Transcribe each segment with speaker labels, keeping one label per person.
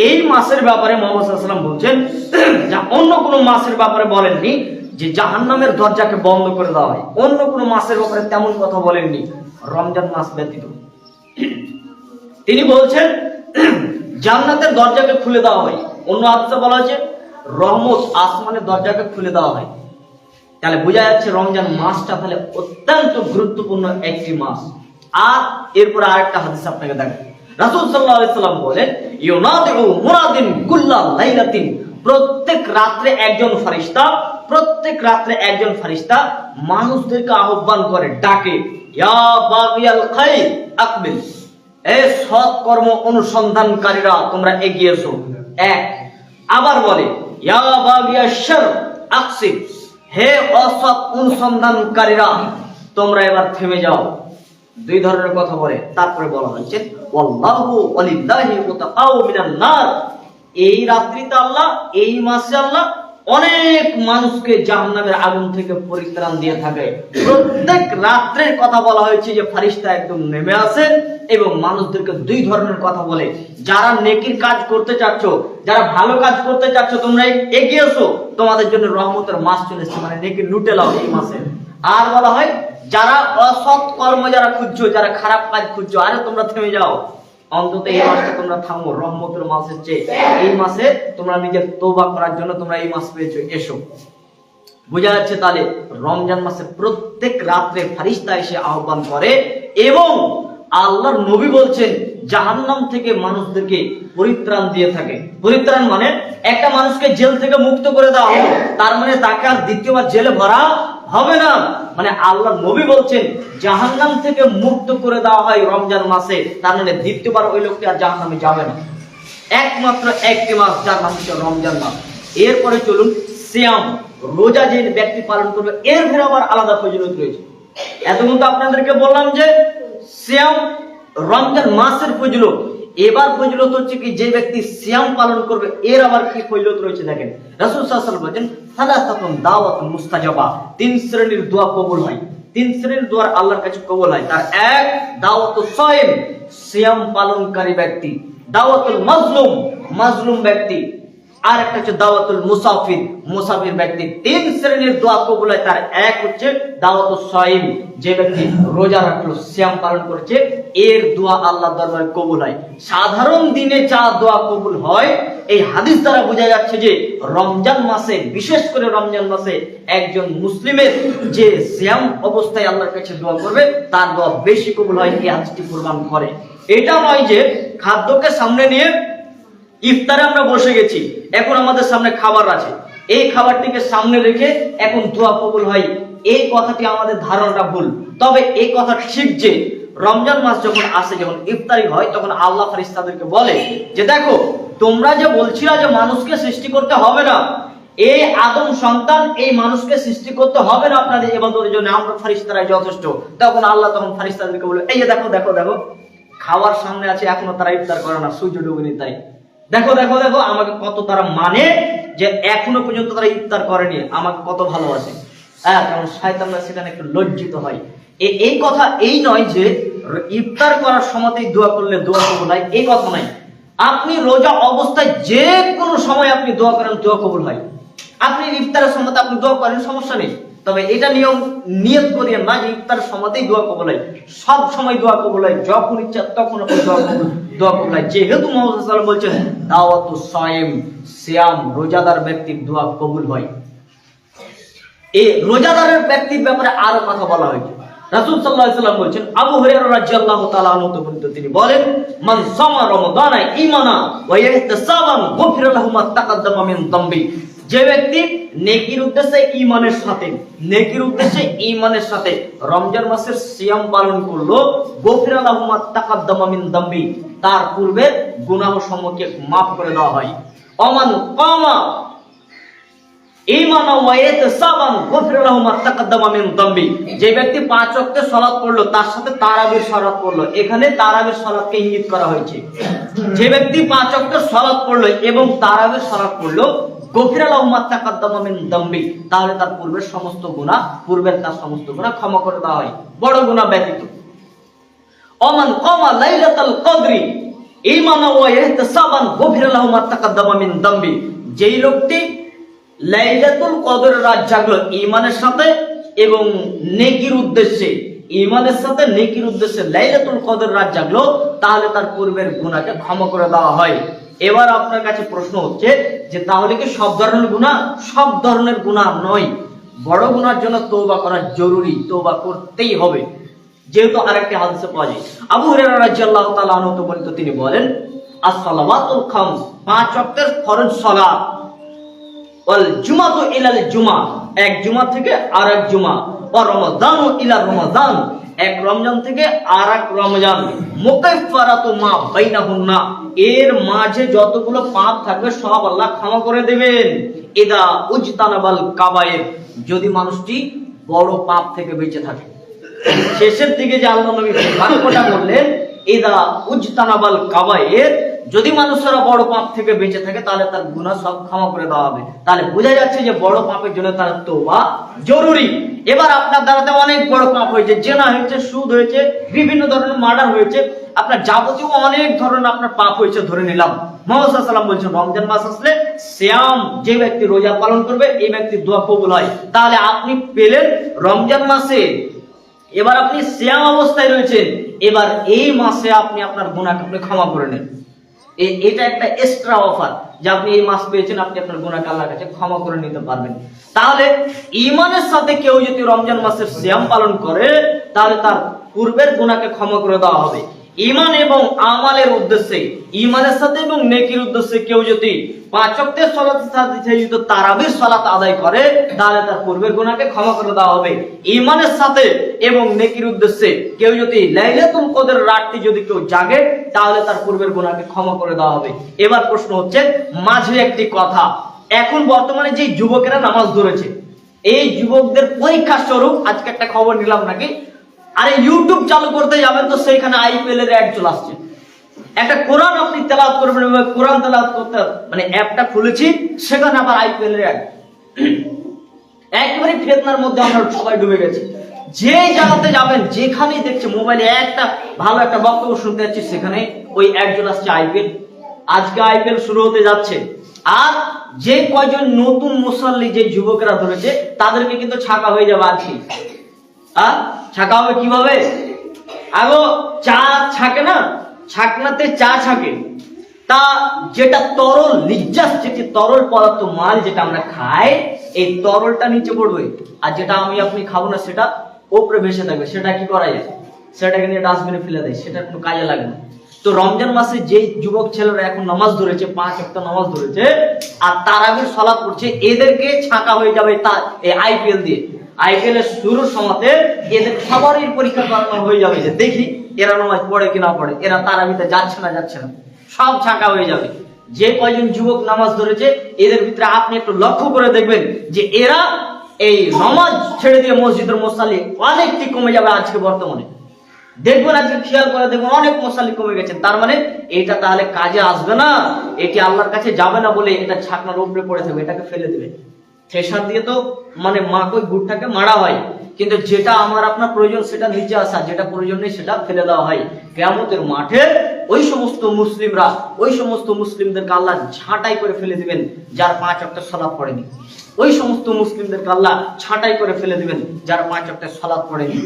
Speaker 1: এই মাসের ব্যাপারে মুহাম্মদ সাল্লাল্লাহু আলাইহি ওয়াসাল্লাম বলছেন, যা অন্য কোনো মাসের ব্যাপারে বলেননি যে জাহান্নামের দরজাকে বন্ধ করে দেওয়া হয়, অন্য কোনো মাসের ব্যাপারে তেমন কথা বলেননি রমজান মাস ব্যতীত। তিনি বলছেন জান্নাতের দরজাকে খুলে দেওয়া হয়, অন্য হাদিসে বলা হয়েছে রহমত আসমানের দরজাকে খুলে দেওয়া হয়। তাহলে বোঝা যাচ্ছে রমজান মাসটা তাহলে অত্যন্ত গুরুত্বপূর্ণ একটি মাস। আর এরপরে আরেকটা হাদিস আপনাকে দেখাই, রাসূল সাল্লাল্লাহু আলাইহি সাল্লাম বলেন ইউনাদিউ মুনাদিন কুল্লা লাইলাতিন, প্রত্যেক রাত্রে একজন ফেরেশতা, প্রত্যেক রাত্রে একজন ফেরেশতা মানুষদেরকে আহ্বান করে, ডাকে, ইয়া বাগিয়াল খাইর আকবিল, এ সৎকর্ম অনুসন্ধানকারীরা তোমরা এগিয়ে এসো। এক, আবার বলে ইয়া বাগিয়াশ শার আকসির, হে অসৎ অনুসন্ধানকারীরা তোমরা এবার থেমে যাও। দুই ধরনের কথা বলে, তারপরে বলা হচ্ছে ওয়াল্লাহু ওয়ালিল্লাহি মুতাকাউ মিনান নার, এই রাত্রিতে আল্লাহ, এই মাসে আল্লাহ অনেক মানুষকে জাহান্নামের আগুন থেকে পরিত্রাণ দিয়ে থাকে। প্রত্যেক রাত্রের কথা বলা হয়েছে যে ফেরেশতা একদম নেমে আসে এবং মানুষদেরকে দুই ধরনের কথা বলে, যারা নেকির কাজ করতে চাচ্ছ, যারা ভালো কাজ করতে চাচ্ছ তোমরা এগিয়ে এসো, তোমাদের জন্য রহমতের মাস চলেছে, মানে নেকি লুটে লাও এই মাসে। আর বলা হয় যারা অসৎ কর্ম যারা খুঁজছো, যারা খারাপ কাজ খুঁজছো, আরে তোমরা থেমে যাও, অন্তত এই মাসটা তোমরা থামো, রহমতের মাস হচ্ছে এই মাসে, তোমরা নিজের তওবা করার জন্য তোমরা এই মাস পেয়েছো, এসো। বোঝা যাচ্ছে তাহলে রমজান মাসে প্রত্যেক রাত্রে ফেরেশতা এসে আহ্বান করে এবং আল্লাহর নবী বলছেন জাহান্নাম থেকে মানুষদেরকে পরিত্রাণ দিয়ে থাকে। পরিত্রাণ মানে একটা মানুষকে জেল থেকে মুক্ত করে দেওয়া হলো, তার মানে তাকে আর দ্বিতীয়বার জেলে ভরা হবে না, মানে আল্লাহর নবী বলছেন জাহান্নাম থেকে মুক্ত করে দেওয়া হয় রমজান মাসে, তার মানে দ্বিতীয়বার ওই লোকটি আর জাহান্নামে যাবে না। একমাত্র একটি মাস যার নাম হচ্ছে রমজান মাস। এরপরে চলুন সিয়াম, রোজা যে ব্যক্তি পালন করবে এর ফের আবার আলাদা ফজিলত রয়েছে। এতক্ষণ তো আপনাদেরকে বললাম যে সিয়াম রমজান মাসের ফজিলত, এবার ফজিলত হচ্ছে কি যে ব্যক্তি সিয়াম পালন করবে এর আবার কি ফজিলত রয়েছে দেখেন। রাসূল সাল্লাল্লাহু আলাইহি ওয়াসাল্লাম বলেন সালাসাতুন দাওয়াতুন মুস্তাজাবা, তিন শ্রেণীর দোয়া কবুল হয়, তিন শ্রেণীর দোয়া আল্লাহর কাছে কবুল হয়। তার এক দাওয়াতুস সাইম, সিয়াম পালনকারী ব্যক্তি, দাওয়াতুল মাজলুম, মাজলুম ব্যক্তি, আর একটা হচ্ছে দাওয়াতুল মুসাফির, মুসাফির ব্যক্তি। তিন শ্রেণীর দোয়া কবুল হয়। তার এক হচ্ছে দাওয়াতুস সাইম, যে ব্যক্তি রোজা রাখলো, সিয়াম পালন করেছে, এর দোয়া আল্লাহর দরবারে কবুল হয়। সাধারণ দিনে যা দোয়া কবুল হয়, এই হাদিস দ্বারা বোঝা যাচ্ছে যে রমজান মাসে, বিশেষ করে রমজান মাসে একজন মুসলিমের যে সিয়াম অবস্থায় আল্লাহর কাছে দোয়া করবে তার দোয়া বেশি কবুল হয়, এই হাদিসটি প্রমাণ করে। এটা নয় যে খাদ্যকে সামনে নিয়ে ইফতারে আমরা বসে গেছি, এখন আমাদের সামনে খাবার আছে, এই খাবারটিকে সামনে রেখে এখন দোয়া কবুল হয়, এই কথাটি আমাদের ধারণাটা ভুল। তবে এই কথা ঠিক যে রমজান মাস যখন আসে, যখন ইফতারি হয়, তখন আল্লাহ ফেরেশতাদেরকে বলে যে দেখো তোমরা যে বলছিলা যে মানুষকে সৃষ্টি করতে হবে না, এই আদম সন্তান এই মানুষকে সৃষ্টি করতে হবে না আপনাদের ইবাদতের জন্য, আমরা ফেরেশতারাই যথেষ্ট। তখন আল্লাহ তখন ফেরেশতাদেরকে বলে এই যে দেখো দেখো দেখো খাবার সামনে আছে, এখনো তারা ইফতার করে না, সূর্য ডুবেনি, তাই দেখো দেখো দেখো আমাকে কত তারা মানে যে এখনো পর্যন্ত তারা ইফতার করেনি, আমাকে কত ভালোবাসে। হ্যাঁ, কারণ শয়তানরা সেখানে একটু লজ্জিত হয়। এই কথা এই নয় যে ইফতার করার সময়তেই দোয়া করলে দোয়া কবুল হয়, এই কথা নাই। আপনি রোজা অবস্থায় যে কোনো সময় আপনি দোয়া করেন, দোয়া কবুল হয়। আপনি ইফতারের সময়তে আপনি দোয়া করেন, সমস্যা নেই, তবে এটা নিয়ত করিয়েন না যে ইফতারের সময়তেই দোয়া কবুল হয়। সব সময় দোয়া কবুল হয়, যখন ইচ্ছা তখন আপনি দোয়া কবুল হয়। যেহেতু মুহাম্মদ সাল্লাল্লাহু আলাইহি ওয়াসাল্লাম বলছেন দাওয়াতুস সাইম, সিয়াম রোজাদার ব্যক্তির দোয়া কবুল হয়। এই রোজাদারের ব্যক্তির ব্যাপারে আরো কথা বলা হয়েছে। রাসূল সাল্লাল্লাহু আলাইহি ওয়াসাল্লাম বলেন, আবু হুরায়রা রাদিয়াল্লাহু তাআলা আনহু তিনি বলেন মান সামা রমাদানা ঈমানা ওয়া ইহতিসাবান গুফিরা লাহু মা তাকাদ্দামা মিন যামবি, যে ব্যক্তি নেকির উদ্দেশ্যে ঈমানের সাথে, নেকির উদ্দেশ্যে ঈমানের সাথে রমজান মাসের সিয়াম পালন করলো, গুফিরা লাহু মা তাকাদ্দামা মিন যামবি, তার পূর্বের গুনাহ সমূহকে maaf করে দেওয়া হয়। ওমান কামা ঈমানা ওয়া ইহতিসাবান গুফিরা লাহু মা তাকাদ্দামা মিন যামবি, যে ব্যক্তি 5 ওয়াক্ত সালাত পড়লো তার সাথে তারাবির সালাত পড়লো, এখানে তারাবির সালাতকে ইঙ্গিত করা হয়েছে। যে ব্যক্তি 5 ওয়াক্ত সালাত পড়লো এবং তারাবির সালাত পড়লো, গফিরা লাহু মা তাকাদ্দামা মিন যামবি, তাহলে তার পূর্বের সমস্ত গুনাহ, পূর্বের তার সমস্ত গুনাহ ক্ষমা করে দেওয়া হয়, বড় গুনাহ ব্যতীত। ওমান কামা লাইলাতুল কদরি ঈমানা ওয়া ইহতিসাবান গুফিরা লাহু মা তাকাদ্দামা মিন যামবি। যেই লোকটি লাইলাতুল কদরের রাত জাগলো ঈমানের সাথে এবং নেকির উদ্দেশ্যে, ঈমানের সাথে নেকির উদ্দেশ্যে লাইলাতুল কদর রাত জাগলো, তাহলে তার পূর্বের গুনাহকে ক্ষমা করে দেওয়া হয়। এবার আপনার কাছে প্রশ্ন হচ্ছে যে তাহলে কি সব ধরনের গুনাহ? সব ধরনের গুনাহ নয়। বড় গুনার জন্য তওবা করা জরুরি, তওবা করতেই হবে। যেহেতু আরেকটি হাদিসে পাওয়া যায়, আবু হুরায়রা রাদিয়াল্লাহু তাআলা আনহু বলেন, তিনি বলেন, as-সালাওয়াতুল খামস, 5 ওয়াক্তের ফরজ সালাত, ওয়াল জুমাতু ইলাল জুমা, এক জুমা থেকে আরেক জুমা, ওয়া রমাদানু ইলা রমাদান, এক রমজান থেকে আরেক রমজান, মুকাফফারাতু মা বাইনাহুন্না, এর মাঝে যতগুলো পাপ থাকবে সব আল্লাহ ক্ষমা করে দেবেন। ইদা উজতানাবাল কাবায়ের, যদি মানুষটি বড় পাপ থেকে বেঁচে থাকে। শেষের দিকে যে আল্লাহ নবী বাক্যটা বললেন, ইদা উজতানাবাল কাবায়ের, যদি মানুষেরা বড় পাপ থেকে বেঁচে থাকে তাহলে তার গুনাহ সব ক্ষমা করে দেওয়া হবে। তাহলে বোঝা যাচ্ছে যে বড় পাপের জন্য তার তওবা জরুরি। এবার আপনার দ্বারাতে অনেক বড় পাপ হয়েছে, জেনা হয়েছে, সুদ হয়েছে, বিভিন্ন ধরনের মার্ডার হয়েছে, আপনার যাবতীয় অনেক ধরনের আপনার পাপ হয়েছে ধরে নিলাম। মুহাম্মদ সাল্লাল্লাহু আলাইহি ওয়াসাল্লাম বলছেন, রমজান মাস আসলে সিয়াম, যে ব্যক্তি রোজা পালন করবে এই ব্যক্তির দোয়া কবুল হয়। তাহলে আপনি পেলেন রমজান মাসে, এবার আপনি সিয়াম অবস্থায় রয়েছেন, এবার এই মাসে আপনি আপনার গুনাহকে আপনি ক্ষমা করে নেন। এটা একটা এক্সট্রা অফার যে আপনি এই মাস পেয়েছেন, আপনি আপনার গুনাহকে আল্লাহর কাছে ক্ষমা করে নিতে পারবেন। তাহলে ঈমানের সাথে কেউ যদি রমজান মাসের সিয়াম পালন করে তাহলে তার পূর্বের গুনাহকে ক্ষমা করে দেওয়া হবে। ঈমান এবং আমালের উদ্দেশ্যে, ঈমানের সাথে এবং নেকির উদ্দেশ্যে কেউ যদি 5 ওয়াক্তের সালাতের সাথে যদি তারাবির সালাত আদায় করে তাহলে তার পূর্বের গুনাহকে ক্ষমা করে দেওয়া হবে। ঈমানের সাথে এবং নেকির উদ্দেশ্যে কেউ যদি লাইলাতুল কদরের রাতটি যদি কেউ জাগে তাহলে তার পূর্বের গুনাহকে ক্ষমা করে দেওয়া হবে। এবার প্রশ্ন হচ্ছে, মাঝে একটি কথা, এখন বর্তমানে যে যুবকেরা নামাজ ধরেছে, এই যুবকদের পরীক্ষা স্বরূপ আজকে একটা খবর নিলাম নাকি, আরে ইউটিউব চালু করতে যাবেন তো সেখানে আইপিএল এর অ্যাড চলে আসছে। একটা কোরআন আপনি তেলাওয়াত করবেন, কোরআন তেলাওয়াত করতে মানে অ্যাপটা খুলেছি, সেখানে আবার আইপিএল এর অ্যাড। একেবারে ফিতনার মধ্যে আমরা সবাই ডুবে গেছি। যে জায়গাতে যাবেন, যেখানেই দেখছে মোবাইলে একটা ভালো একটা বক্তব্য শুনতে যাচ্ছি, সেখানে ওই অ্যাড চলে আসছে আইপিএল। আজকে আইপিএল শুরু হতে যাচ্ছে, আর যে কয়জন নতুন মুসল্লি যে যুবকেরা ধরেছে তাদেরকে কিন্তু ছাকা হয়ে যাবে আজকে। ছাকা হবে কিভাবে? আগো চা ছাকে না, ছাকনাতে চা ছাকে, তা যেটা তরল নির্যাস, যেটি তরল পদার্থ মাল যেটা আমরা খাই, এই তরলটা নিচে পড়বে, আর যেটা আমি আপনি খাবো না সেটা উপরে ভেসে থাকবে। সেটা কি করা যায়? সেটাকে নিয়ে ডাস্টবিনে ফেলে দেয়, সেটা কোনো কাজে লাগে না। তো রমজান মাসে যে যুবক ছেলেরা এখন নামাজ ধরেছে, 5 ওয়াক্ত নামাজ ধরেছে আর তারাবির সালাত পড়ছে, এদেরকে ছাকা হয়ে যাবে তা এই আইপিএল দিয়ে। আইপিএল এর শুরুর সময়তে এদের সবারই পরীক্ষা করানো হয়ে যাবে যে দেখি এরা নামাজ পড়ে কি না পড়ে, এরা তারাবিতে যাচ্ছে না সব ছাকা হয়ে যাবে। যে কয়জন যুবক নামাজ ধরেছে এদের ভিতরে আপনি একটু লক্ষ্য করে দেখবেন যে এরা এই নামাজ ছেড়ে দিয়ে মসজিদের মুসাল্লি অনেকটি কমে যাবে আজকে বর্তমানে। দেখবেন আজকে খেয়াল করে দেখবেন অনেক মুসাল্লি কমে গেছে। তার মানে এটা তাহলে কাজে আসবে না, এটি আল্লাহর কাছে যাবে না বলে এটা ছাকনার উপরে পড়ে থাকবে, এটাকে ফেলে দেবে। ফেসার দিয়ে তো মানে মাকই গুড়টাকে মারা হয়, কিন্তু যেটা আমার আপনার প্রয়োজন সেটা নিচে আসা, যেটা প্রয়োজন নেই সেটা ফেলে দেওয়া হয়। কিয়ামতের মাঠে ওই সমস্ত মুসলিমরা, ওই সমস্ত মুসলিমদেরকে আল্লাহ ছাঁটাই করে ফেলে দিবেন যার 5 ওয়াক্ত সালাত পড়েনি। ওই সমস্ত মুসলিমদেরকে আল্লাহ ছাঁটাই করে ফেলে দিবেন যারা 5 ওয়াক্ত সালাত পড়েনি।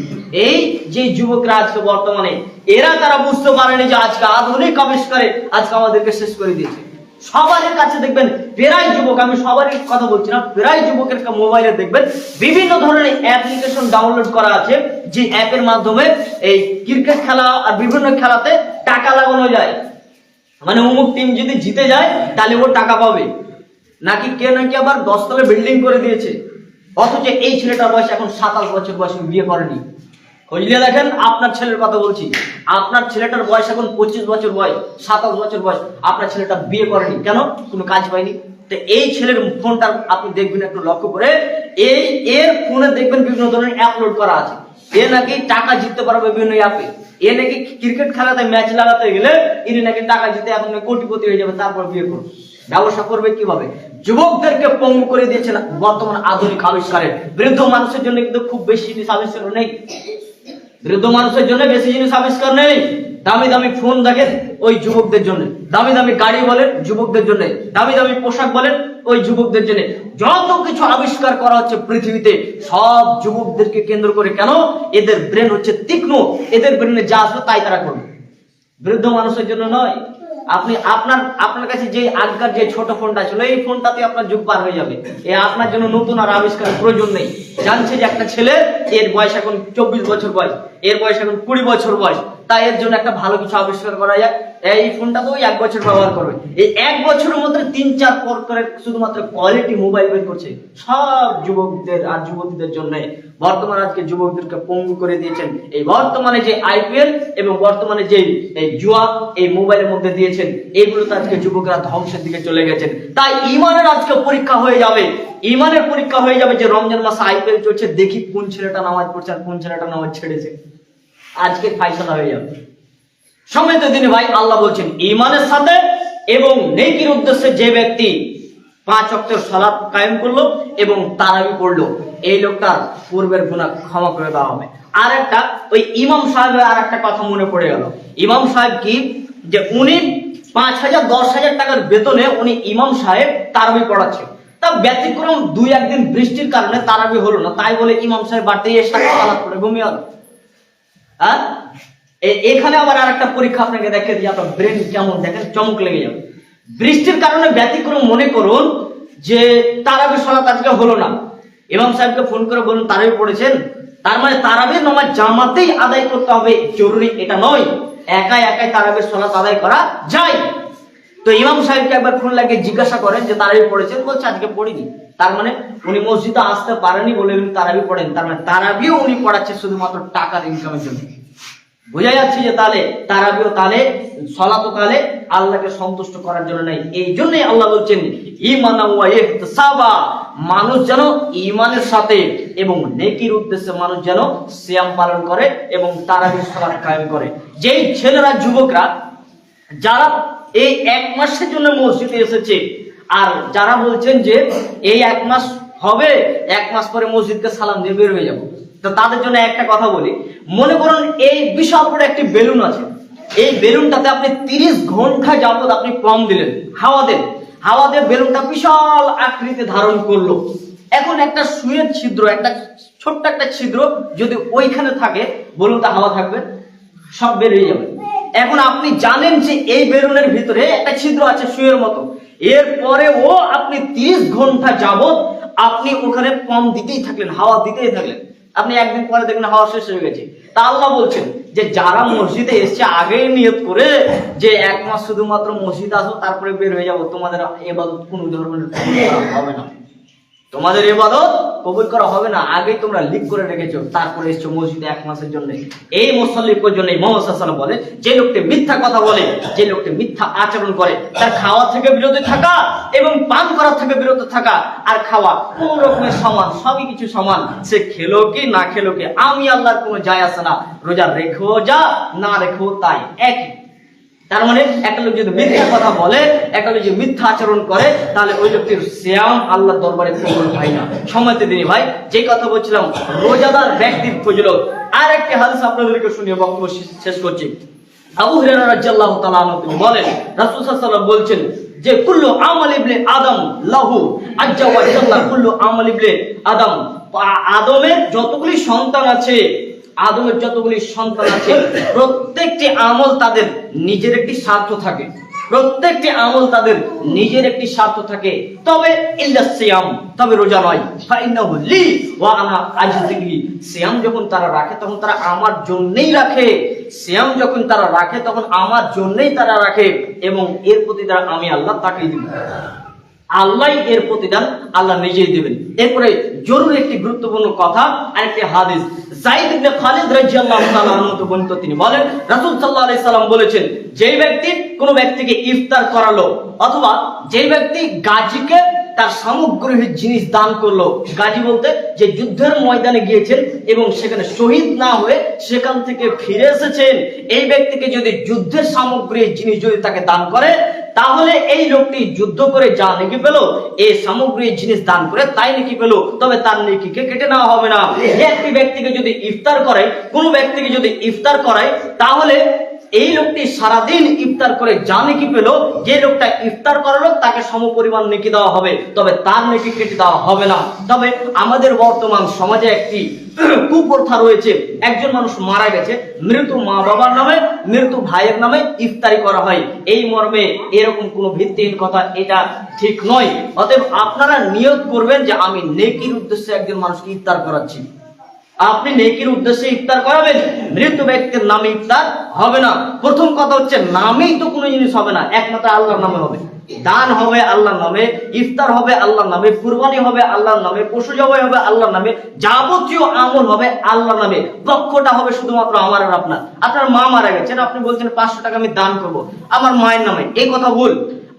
Speaker 1: এই যে যুবকরা আজকে বর্তমানে এরা তারা বুঝতে পারেনি যে আজকে আধুনিক আবিষ্কারে আজকে আমাদেরকে শেষ করে দিয়েছে। সবার কাছে দেখবেন প্রায় যুবক, আমি সবারই কথা বলছি না, প্রায় যুবকের মোবাইলে দেখবেন বিভিন্ন ধরনের অ্যাপ্লিকেশন ডাউনলোড করা আছে, যে অ্যাপের মাধ্যমে এই ক্রিকেট খেলা আর বিভিন্ন খেলাতে টাকা লাগানো যায়। মানে অমুক টিম যদি জিতে যায় তাহলে ও টাকা পাবে, নাকি কে নাকি আবার 10 তলা বিল্ডিং করে দিয়েছে, অথচ এই ছেলেটার বয়স এখন 27 বছর বয়স, বিয়ে করেনি। খোঁজলে দেখেন, আপনার ছেলের কথা বলছি, আপনার ছেলেটার বয়স এখন 25 বছর বয়স, 27 বছর বয়স, আপনার ছেলেটা বিয়ে করেনি কেন? কোনো কাজ পায়নি। তো এই ছেলের ফোনটা আপনি দেখবেন একটু লক্ষ্য করে, এর ফোনে দেখবেন বিভিন্ন ধরনের আপলোড করা আছে, এ নাকি টাকা জিততে পারবে বিভিন্ন অ্যাপে, এ নাকি ক্রিকেট খেলাতে ম্যাচ লাগাতে গেলে ইনি নাকি টাকা জিতে এখন কোটিপতি হয়ে যাবে, তারপর বিয়ে করবে। ব্যবসা করবে কিভাবে? যুবকদেরকে পঙ্গু করে দিয়েছেন বর্তমান আধুনিক আবিষ্কারের। বৃদ্ধ মানুষের জন্য কিন্তু খুব বেশি জিনিস আবিষ্কার নেই, বৃদ্ধ মানুষের জন্য বেশি জিনিস আবিষ্কার নেই। দামি দামি ফোন দেখেন ওই যুবকদের জন্য, দামি দামি গাড়ি বলেন যুবকদের জন্য, দামি দামি পোশাক বলেন ওই যুবকদের জন্য। যত কিছু আবিষ্কার করা হচ্ছে পৃথিবীতে সব যুবকদেরকে কেন্দ্র করে। কেন? এদের ব্রেন হচ্ছে তীক্ষ্ণ, এদের ব্রেনে যা আসবে তাই তারা করবে, বৃদ্ধ মানুষের জন্য নয়। আপনি আপনার কাছে যে আগেকার যে ছোট ফোনটা ছিল এই ফোনটাতে আপনার যুগ পার হয়ে যাবে। আপনার জন্য নতুন আর আবিষ্কারের প্রয়োজন নেই। জানছে যে একটা ছেলে এর বয়স এখন 24 বছর বয়স, এর বয়স এখন 20 বছর বয়স, তাই এর জন্য একটা ভালো কিছু আবিষ্কার করা যায়। এই ফোনটা তো ওই 1 বছর ব্যবহার করবে, এই 1 বছরের মধ্যে 3-4 প্রকারের শুধুমাত্র কোয়ালিটি মোবাইল বের করছে সব যুবকদের আর যুবতীদের জন্য। বর্তমানে আজকে যুবকদেরকে পঙ্গু করে দিয়েছেন এই বর্তমানে যে আইপিএল এবং বর্তমানে যে এই জুয়া এই মোবাইলের মধ্যে দিয়েছেন, এইগুলোতে আজকে যুবকরা ধ্বংসের দিকে চলে গেছেন। তাই ইমানের আজকে পরীক্ষা হয়ে যাবে, ইমানের পরীক্ষা হয়ে যাবে যে রমজান মাসে আইপিএল চলছে, দেখি কোন ছেলেটা নামাজ পড়ছে আর কোন ছেলেটা নামাজ ছেড়েছে। আজকে ফাইসালা হয়ে যাবে। সময় তো দিনে ভাই আল্লাহ বলছেন ইমানের সাথে এবং নেকির উদ্দেশ্যে যে ব্যক্তি 5 ওয়াক্তের সালাত কায়েম করলো এবং তারাবি পড়লো, এই লোকটার পূর্বের গুনাহ ক্ষমা করে দেওয়া হবে। আর একটা ওই ইমাম সাহেবের আর একটা কথা মনে পড়ে গেল। ইমাম সাহেব কি যে উনি 5,000-10,000 টাকার বেতনে উনি ইমাম সাহেব তারাবি পড়াচ্ছে। তা ব্যতিক্রম 2-1 দিন বৃষ্টির কারণে তারাবি হলো না, তাই বলে ইমাম সাহেব বাড়িতে এসে সালাত পড়ে ঘুমিয়ে গেল। হ্যাঁ, এখানে আবার আর একটা পরীক্ষা আপনাকে দেখে দিই, আপনার ব্রেন কেমন দেখেন চমক লেগে যাবে। বৃষ্টির কারণে ব্যতিক্রম মনে করুন যে তারাবি সালাত আজকে হলো না, ইমাম সাহেবকে ফোন করে বলুন তারাবি পড়েছেন, তার মানে তারাবির নামাজ জামাতেই আদায় করতে হবে জরুরি এটা নয়, একাই একাই তারাবির সালাত আদায় করা যায়। তো ইমাম সাহেবকে একবার ফোন লাগিয়ে জিজ্ঞাসা করেন যে তারাবি পড়েছেন, বলছে আজকে পড়িনি। তার মানে উনি মসজিদে আসতে পারেনি বলে উনি তারাবি পড়েন, তার মানে তারাবিও উনি পড়াচ্ছে শুধুমাত্র টাকার ইনকামের জন্য। বোঝা যাচ্ছে যে তাহলে তারাবিও তাহলে সালাতও তাহলে আল্লাহকে সন্তুষ্ট করার জন্য নাই। এই জন্যই আল্লাহ বলছেন ঈমান ওয়া ইহতিসাবা, মানুষ যেন ঈমানের সাথে এবং নেকির উদ্দেশ্যে মানুষ যেন সিয়াম পালন করে এবং তারাবির সালাত কায়েম করে। যেই ছেলেরা যুবকরা যারা এই 1 মাসের জন্য মসজিদে এসেছে আর যারা বলছেন যে এই 1 মাস হবে, 1 মাস পরে মসজিদকে সালাম দিয়ে বের হয়ে যাবো, তো তাদের জন্য একটা কথা বলি। মনে করুন এই বিশাল বড় একটি বেলুন আছে, এই বেলুনটাতে আপনি 30 ঘন্টা যাবত আপনি পাম্প দিলেন, হাওয়া দিয়ে বেলুনটা বিশাল আকৃতি ধারণ করলো। এখন একটা সুইয়ের ছিদ্র, একটা ছোট্ট একটা ছিদ্র যদি ওইখানে থাকে, বলুন তো হাওয়া থাকবে? সব বের হয়ে যাবে। এখন আপনি জানেন যে এই বেলুনের ভিতরে একটা ছিদ্র আছে সুইয়ের মতো, এরপরে ও আপনি 30 ঘন্টা যাবত আপনি ওখানে পাম্প দিতেই থাকলেন, হাওয়া দিতেই থাকলেন। আপনি একদিন পরে দেখবেন হাওয়া শেষ হয়ে গেছে। তা আল্লাহ বলছেন যে যারা মসজিদে এসছে আগেই নিয়ত করে যে 1 মাস শুধুমাত্র মসজিদে আসো তারপরে বের হয়ে যাবো, তোমাদের ইবাদত কোনো ধরনের হবে না, তোমাদের ইবাদত কবুল করা হবে না। আগেই তোমরা লিক করে রেখেছো, তারপরে এসছো মসজিদে 1 মাসের জন্য। এই মুসাল্লির জন্য মুহাম্মদ সাল্লাল্লাহু আলাইহি ওয়াসাল্লাম বলে যে লোকটি মিথ্যা কথা বলে, যে লোকটি মিথ্যা আচরণ করে, তার খাওয়া থেকে বিরত থাকা এবং পান করা থেকে বিরত থাকা আর খাওয়া কোন রকমের সমান, সবই কিছু সমান। সে খেলো কি না খেলো কি আমি আল্লাহর কোনো যায় আসে না, রোজা রেখো যা না রেখো তাই একই। তার মানে একটা লোক যদি মিথ্যা কথা বলে, একটা লোক যদি মিথ্যা আচরণ করে, তাহলে ওই লোকটির সিয়াম আল্লাহর দরবারে কবুল হয় না। সময়তে দিনই ভাই যে কথা বলছিলাম রোজাদার ব্যক্তির ফজিলত, আর একটি হাদিস আপনাদেরকে শুনিয়ে বক্তব্য শেষ করছি। আবু হুরায়রা রাদিয়াল্লাহু তাআলা আনহু তিনি বলেন রাসূল সাল্লাল্লাহু আলাইহি ওয়াসাল্লাম বলছেন যে কুল্লু আমাল ইবনে আদম লাহু আজ্জা ওয়া জাল্লা, কুল্লু আমাল ইবনে আদম, আদমের যতগুলি সন্তান আছে, আদমের যতগুলি সন্তান আছে প্রত্যেকটি আমল তাদের নিজের একটি স্বার্থ থাকে, প্রত্যেকটি আমল তাদের নিজের একটি স্বার্থ থাকে, তবে ইল্লা সিয়াম, তবে রোজা নয়। ফাইন্নাহু লি ওয়া আনা আজজি বিহি, সিয়াম যখন তারা রাখে তখন তারা আমার জন্যই রাখে, সিয়াম যখন তারা রাখে তখন আমার জন্যই তারা রাখে এবং এর প্রতিদান আমি আল্লাহ তাকেই দিব। আল্লাহ এর প্রতিদান আল্লাহ নিজেই দিবেন। এরপরে জরুরি একটি গুরুত্বপূর্ণ কথা, আরেকটি হাদিস যায়েদ ইবনে খালিদ রাদিয়াল্লাহু তাআলা আনহু বর্ণিত, তিনি বলেন রাসূল সাল্লাল্লাহু আলাইহি সাল্লাম বলেছেন যেই ব্যক্তি কোনো ব্যক্তিকে ইফতার করালো অথবা যেই ব্যক্তি গাজীকে তার সামগ্রিক জিনিস দান করলো, গাজী বলতে যে যুদ্ধের ময়দানে গিয়েছেন এবং সেখানে শহীদ না হয়ে সেখান থেকে ফিরে এসেছেন, এই ব্যক্তিকে যদি যুদ্ধের সামগ্রিক জিনিস যদি তাকে দান করে, তাহলে এই লোকটি যুদ্ধ করে যা নেকি পেল, এই সামগ্রিক জিনিস দান করে তাই নেকি পেল, তবে তার নেকিকে কেটে নেওয়া হবে না। একটি ব্যক্তিকে যদি ইফতার করায়, কোনো ব্যক্তিকে যদি ইফতার করায়, তাহলে এই লোকটি সারাদিন ইফতার করে যা নেকি পেল, যে লোকটা ইফতার করালো তাকে সমপরিমাণ নেকি দেওয়া হবে, তবে তার নেকি কেটে দেওয়া হবে না। তবে আমাদের বর্তমান সমাজে একটি কুপ্রথা রয়েছে, একজন মানুষ মারা গেছে, মৃত মা বাবার নামে, মৃত ভাইয়ের নামে ইফতারি করা হয়। এই মর্মে এরকম কোনো ভিত্তিহীন কথা, এটা ঠিক নয়। অতএব আপনারা নিয়ত করবেন যে আমি নেকির উদ্দেশ্যে একজন মানুষকে ইফতার করাচ্ছি। আপনি নেকির উদ্দেশ্যে ইফতার করাবেন, মৃত ব্যক্তির নামে ইফতার হবে না। প্রথম কথা হচ্ছে নামেই তো কোনো জিনিস হবে না, একমাত্র আল্লাহর নামে হবে। দান হবে আল্লাহর নামে, ইফতার হবে আল্লাহর নামে, কুরবানি হবে আল্লাহর নামে, পশু জবাই হবে আল্লাহর নামে, যাবতীয় আমল হবে আল্লাহর নামে। পক্ষটা হবে শুধুমাত্র আমার আর আপনার। আপনার মা মারা গেছেন, আপনি বলছেন 500 টাকা আমি দান করব আমার মায়ের নামে, এই কথা ভুল।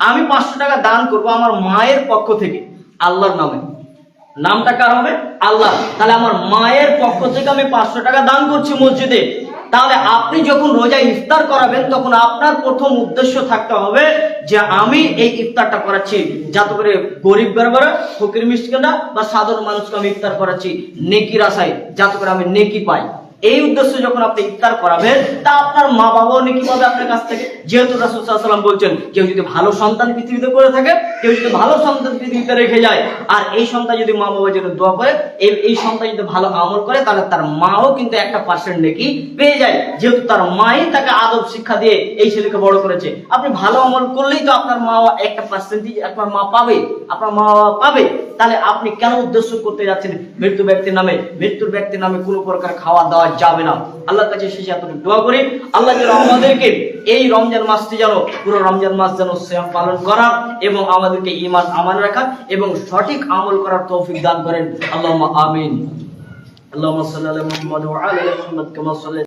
Speaker 1: আমি 500 টাকা দান করব আমার মায়ের পক্ষ থেকে আল্লাহর নামে। নামটা কার হবে? আল্লাহ। তাহলে আমার মায়ের পক্ষ থেকে আমি 500 টাকা দান করছি মসজিদে। তাহলে আপনি যখন রোজা ইফতার করাবেন তখন আপনার প্রথম উদ্দেশ্য থাকতে হবে যে আমি এই ইফতারটা করাচ্ছি যাতে করে গরিব গরবরা, ফকির মিসকিনরা বা সাধারণ মানুষকে আমি ইফতার করাচ্ছি নেকির আশায়, যাতে করে আমি নেকি পাই। এই উদ্দেশ্যে যখন আপনি ইফতার করাবেন তা আপনার মা বাবাও নেকি পাবে আপনার কাছ থেকে। যেহেতু রাসূল সাল্লাল্লাহু আলাইহি ওয়াসাল্লাম বলছেন, কেউ যদি ভালো সন্তান পৃথিবীতে করে থাকে, কেউ যদি ভালো সন্তান পৃথিবীতে রেখে যায়, আর এই সন্তান যদি মা বাবার জন্য দোয়া করে, এই সন্তান যদি ভালো আমল করে, তাহলে তার মাও কিন্তু 1% নেকি পেয়ে যায়, যেহেতু তার মাই তাকে আদব শিক্ষা দিয়ে এই ছেলেকে বড় করেছে। আপনি ভালো আমল করলেই তো আপনার মা 1% আপনার মা পাবে, আপনার মা বাবা পাবে। তাহলে আপনি কেন উদ্দেশ্য করতে যাচ্ছেন মৃত্যু ব্যক্তির নামে? মৃত্যুর ব্যক্তির নামে কোনো প্রকার খাওয়া দাওয়া যাবে না। আল্লাহর কাছে শেষে এতটুকু দোয়া করি, আল্লাহ যেন আমাদেরকে এই রমজান মাসটি যেন পুরো রমজান মাস যেন সিয়াম পালন করা এবং আমাদেরকে ঈমান আমান রাখা এবং সঠিক আমল করার তৌফিক দান করেন। আল্লাহুম্মা আমিন। আল্লাহুম্মা সাল্লি আলা মুহাম্মাদ ওয়া আলা আলি মুহাম্মাদ কামা সাল্লাইতা